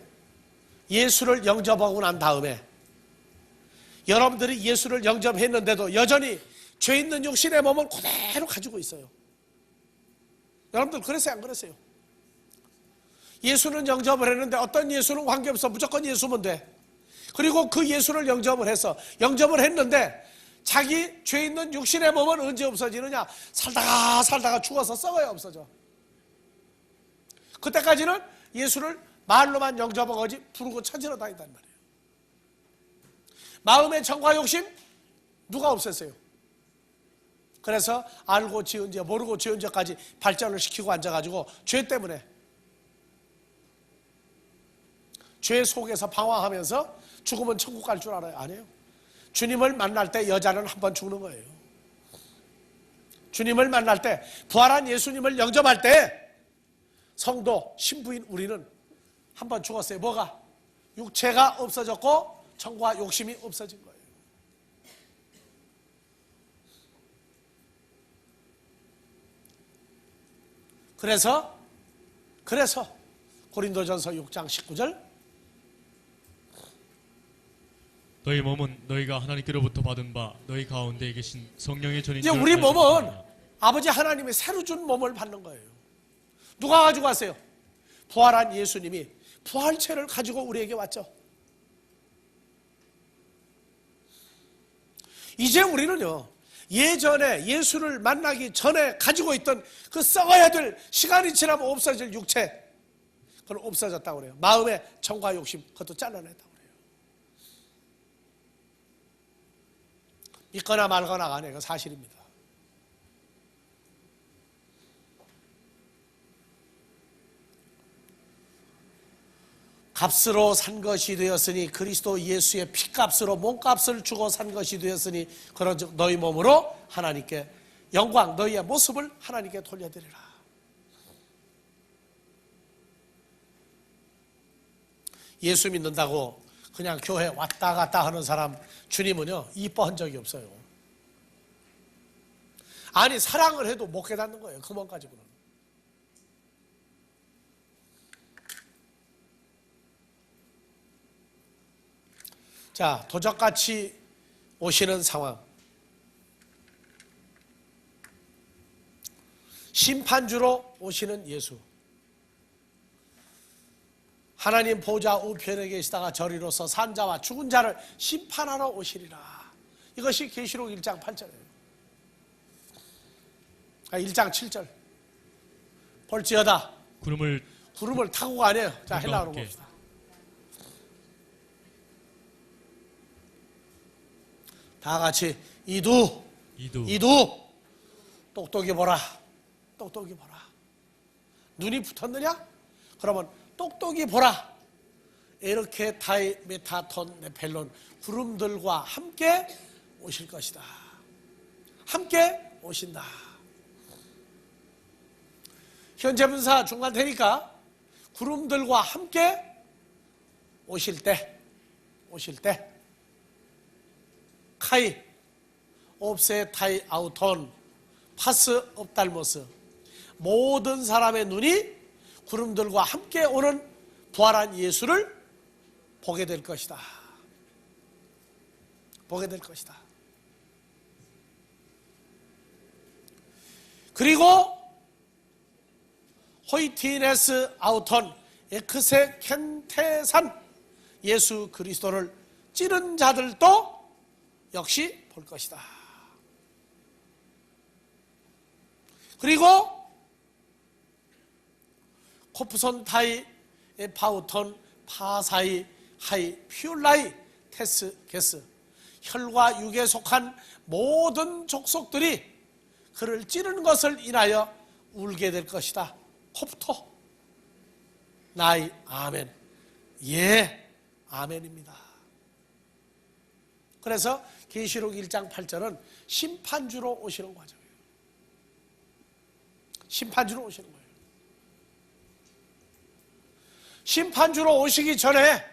예수를 영접하고 난 다음에 여러분들이 예수를 영접했는데도 여전히 죄 있는 육신의 몸을 그대로 가지고 있어요. 여러분들 그랬어요, 안 그랬어요? 예수는 영접을 했는데 어떤 예수는 관계없어, 무조건 예수면 돼. 그리고 그 예수를 영접을 했는데 자기 죄 있는 육신의 몸은 언제 없어지느냐? 살다가 죽어서 썩어야 없어져. 그때까지는 예수를 말로만 영접하고 거지 부르고 찾으러 다닌단 말이에요. 마음의 정과 욕심 누가 없앴어요? 그래서 알고 지은 죄 모르고 지은 죄까지 발전을 시키고 앉아가지고 죄 때문에 죄 속에서 방황하면서 죽으면 천국 갈 줄 알아요? 아니에요. 주님을 만날 때 여자는 한 번 죽는 거예요. 주님을 만날 때 부활한 예수님을 영접할 때 성도 신부인 우리는 한 번 죽었어요. 뭐가? 육체가 없어졌고 정과 욕심이 없어진 거예요. 그래서 고린도전서 6장 19절 너희 몸은 너희가 하나님께로부터 받은 바 너희 가운데 계신 성령의 전인 이제 줄 우리 알지 몸은 못하느냐. 아버지 하나님이 새로 준 몸을 받는 거예요. 누가 가지고 왔어요? 부활한 예수님이 부활체를 가지고 우리에게 왔죠. 이제 우리는요, 예전에 예수를 만나기 전에 가지고 있던 그 썩어야 될, 시간이 지나면 없어질 육체, 그건 없어졌다고 그래요. 마음의 정과 욕심, 그것도 잘라냈다고 그래요. 믿거나 말거나 간에 그 사실입니다. 값으로 산 것이 되었으니 그리스도 예수의 피값으로 몸값을 주고 산 것이 되었으니 그런즉 너희 몸으로 하나님께 영광, 너희의 모습을 하나님께 돌려드리라. 예수 믿는다고 그냥 교회 왔다 갔다 하는 사람 주님은요 이뻐한 적이 없어요. 아니 사랑을 해도 못 깨닫는 거예요. 그 몸 가지고는. 자, 도적같이 오시는 상황. 심판주로 오시는 예수. 하나님 보좌 우편에 계시다가 저리로서 산자와 죽은 자를 심판하러 오시리라. 이것이 계시록 1장 8절이에요. 1장 7절. 볼지어다 구름을 타고 가네요. 자, 헬라어로 봅시다. 다 같이 이두 똑똑히 보라. 똑똑히 보라. 눈이 붙었느냐? 그러면 똑똑히 보라. 이렇게 타이 메타톤 네펠론 구름들과 함께 오실 것이다. 함께 오신다. 현재 분사 중간되니까 구름들과 함께 오실 때 카이 옵세 타이 아우톤 파스 옵달모스 모든 사람의 눈이 구름들과 함께 오는 부활한 예수를 보게 될 것이다. 보게 될 것이다. 그리고 호이티네스 아우톤 에크세 켄테산 예수 그리스도를 찌른 자들도 역시 볼 것이다. 그리고 코프손 타이 파우톤 파사이 하이 퓨라이 테스 게스 혈과 육에 속한 모든 족속들이 그를 찌르는 것을 인하여 울게 될 것이다. 코프토 나이 아멘. 예 아멘입니다. 그래서 계시록 1장 8절은 심판주로 오시는 과정이에요. 심판주로 오시는 거예요. 심판주로 오시기 전에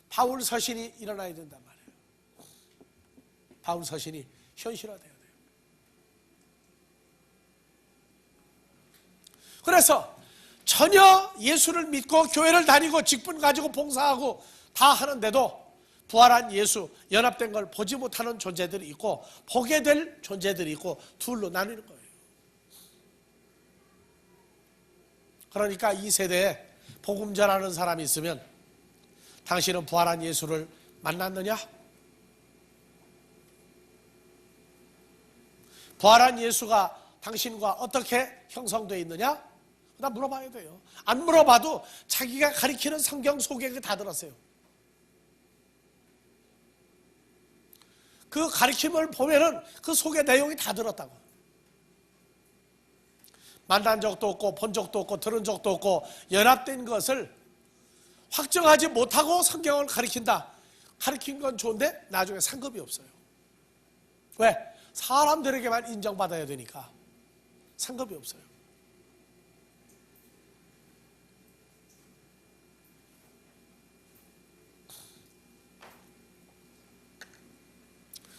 바울 서신이 일어나야 된단 말이에요. 바울 서신이 현실화돼야 돼요. 그래서 전혀 예수를 믿고 교회를 다니고 직분 가지고 봉사하고 다 하는데도 부활한 예수, 연합된 걸 보지 못하는 존재들이 있고 보게 될 존재들이 있고 둘로 나뉘는 거예요. 그러니까 이 세대에 복음 전하는 사람이 있으면 당신은 부활한 예수를 만났느냐? 부활한 예수가 당신과 어떻게 형성되어 있느냐? 나 물어봐야 돼요. 안 물어봐도 자기가 가리키는 성경 속에 다 들었어요. 그 가리킴을 보면은 그 속의 내용이 다 들었다고. 만난 적도 없고 본 적도 없고 들은 적도 없고 연합된 것을 확정하지 못하고 성경을 가리킨다. 가리킨 건 좋은데 나중에 상급이 없어요. 왜? 사람들에게만 인정받아야 되니까 상급이 없어요.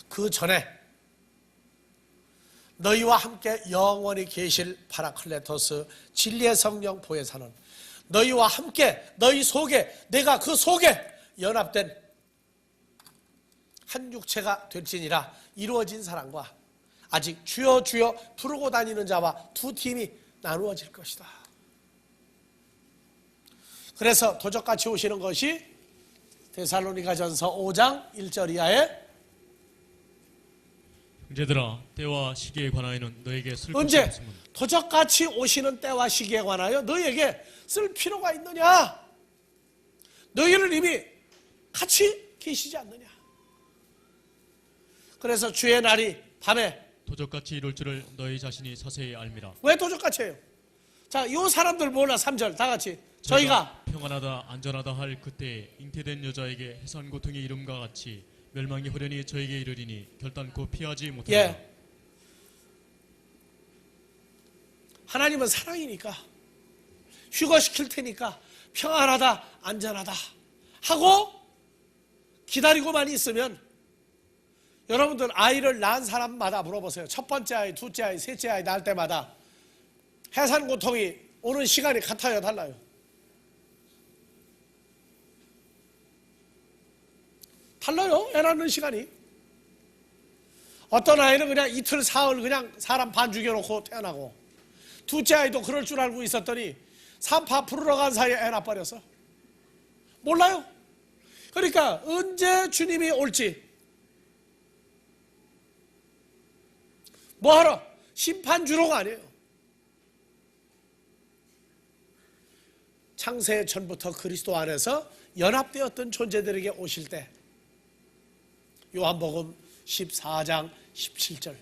그 전에 너희와 함께 영원히 계실 파라클레토스 진리의 성령 보혜사는 너희와 함께 너희 속에 내가 그 속에 연합된 한 육체가 될지니라. 이루어진 사랑과 아직 주여 주여 부르고 다니는 자와 두 팀이 나누어질 것이다. 그래서 도적같이 오시는 것이 데살로니가전서 5장 1절 이하에 형제들아, 때와 시기에 관하여는 너에게 쓸 것이 언제 없음은 도적같이 오시는 때와 시기에 관하여 너에게 쓸 필요가 있느냐? 너희는 이미 같이 계시지 않느냐? 그래서 주의 날이 밤에 도적같이 이룰 줄을 너희 자신이 자세히 알미라. 왜 도적같이 해요? 자, 이 사람들 몰라. 3절 다 같이 저희가 평안하다 안전하다 할 그때에 잉태된 여자에게 해산 고통이 이름과 같이 멸망이 호련히 저에게 이르리니 결단코 피하지 못하리라. 예. 하나님은 사랑이니까 휴거시킬 테니까 평안하다 안전하다 하고 기다리고만 있으면 여러분들 아이를 낳은 사람마다 물어보세요. 첫 번째 아이, 둘째 아이, 셋째 아이 낳을 때마다 해산 고통이 오는 시간이 같아요, 달라요? 달라요, 애 낳는 시간이. 어떤 아이는 그냥 이틀 사흘 그냥 사람 반 죽여놓고 태어나고, 둘째 아이도 그럴 줄 알고 있었더니 산파 부르러 간 사이에 애 낳아버렸어. 몰라요. 그러니까 언제 주님이 올지 뭐하러? 심판 주러가 아니에요. 창세 전부터 그리스도 안에서 연합되었던 존재들에게 오실 때 요한복음 14장 17절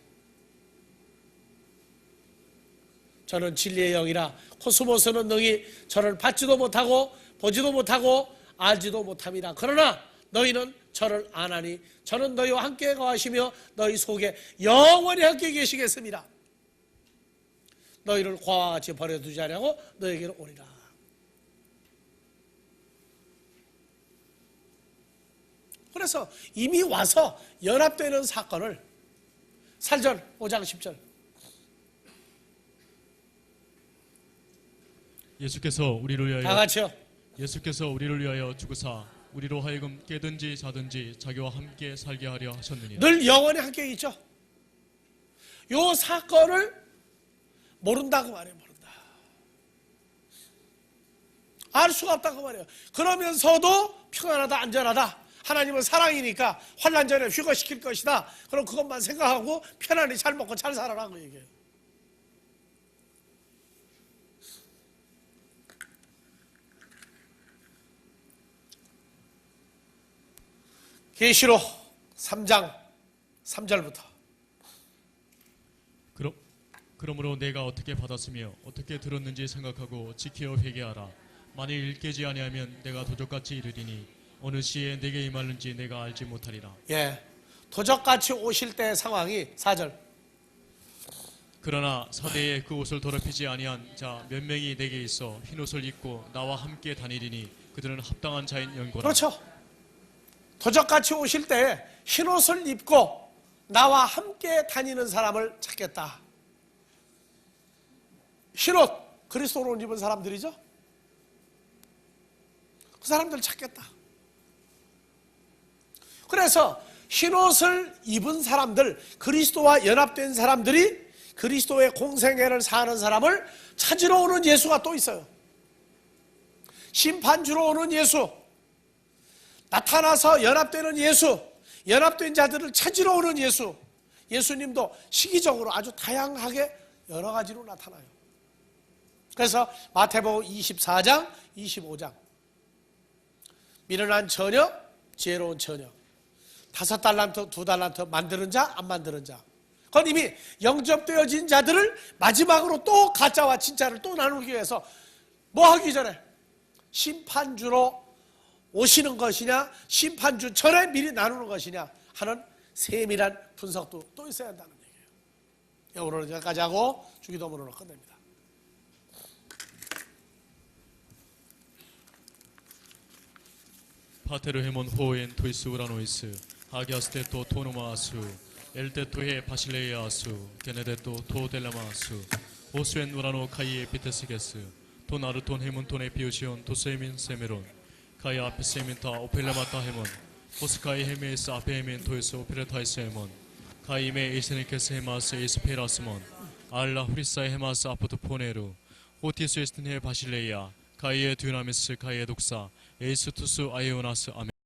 저는 진리의 영이라 코스모스는 능히 저를 받지도 못하고 보지도 못하고 알지도 못함이라. 그러나 너희는 저를 아나니 저는 너희와 함께 거하시며 너희 속에 영원히 함께 계시겠습니다. 너희를 과와 같이 버려두지 않으려고 너희에게로 오리라. 그래서 이미 와서 연합되는 사건을 살전 5장 10절 예수께서 우리를 위하여 다 같이요. 예수께서 우리를 위하여 죽으사 우리로 하여금 깨든지 자든지 자기와 함께 살게 하려 하셨느니라. 늘 영원히 함께 있죠. 요 사건을 모른다고 말해요. 모른다. 알 수가 없다고 말해요. 그러면서도 평안하다 안전하다. 하나님은 사랑이니까 환난 전에 휴거시킬 것이다. 그럼 그것만 생각하고 편안히 잘 먹고 잘 살아라고 얘기해요. 계시록 3장 3절부터 그러므로 내가 어떻게 받았으며 어떻게 들었는지 생각하고 지켜 회개하라. 만일 깨지 아니하면 내가 도적같이 이르리니 어느 시에 내게 임하는지 내가 알지 못하리라. 예, 도적같이 오실 때의 상황이 4절 그러나 사대에 그 옷을 더럽히지 아니한 자 몇 명이 내게 있어 흰옷을 입고 나와 함께 다니리니 그들은 합당한 자인 연고라. 그렇죠. 도적같이 오실 때 흰옷을 입고 나와 함께 다니는 사람을 찾겠다. 흰옷, 그리스도로 옷 입은 사람들이죠. 그 사람들 찾겠다. 그래서 흰옷을 입은 사람들, 그리스도와 연합된 사람들이 그리스도의 공생애를 사는 사람을 찾으러 오는 예수가 또 있어요. 심판 주러 오는 예수, 나타나서 연합되는 예수, 연합된 자들을 찾으러 오는 예수. 예수님도 시기적으로 아주 다양하게 여러 가지로 나타나요. 그래서 마태복음 24장, 25장 미련한 처녀, 지혜로운 처녀, 5달란트, 2달란트 만드는 자, 안 만드는 자. 그건 이미 영접되어진 자들을 마지막으로 또 가짜와 진짜를 또 나누기 위해서 뭐 하기 전에 심판주로 오시는 것이냐, 심판주 전에 미리 나누는 것이냐 하는 세밀한 분석도 또 있어야 한다는 얘기예요. 오늘은 여기까지 하고 주기도문으로 끝냅니다. 파테르 헤몬 호엔 토이스 우라노이스 하기아스테토 토노마아수 엘테토헤 바실레이아수 게네데토 토델라마아수 오스엔 우라노 카이에 피테스게스 토나르톤 헤몬톤에 비오시온 토세민 세메론 카이 아페세민타 오펠라마타 헤몬 오스카이 헤메스 아페헤민 토이스 오페레타이스 헤몬 카이메 에이세니케스 헤마스 에이스페라스몬 알라 후리사이 헤마스 아포토 포네루 오티스 에스틴헤 바실레이아 카이에 듀나미스 카이에 독사 에이스투스 아이오나스 아멘.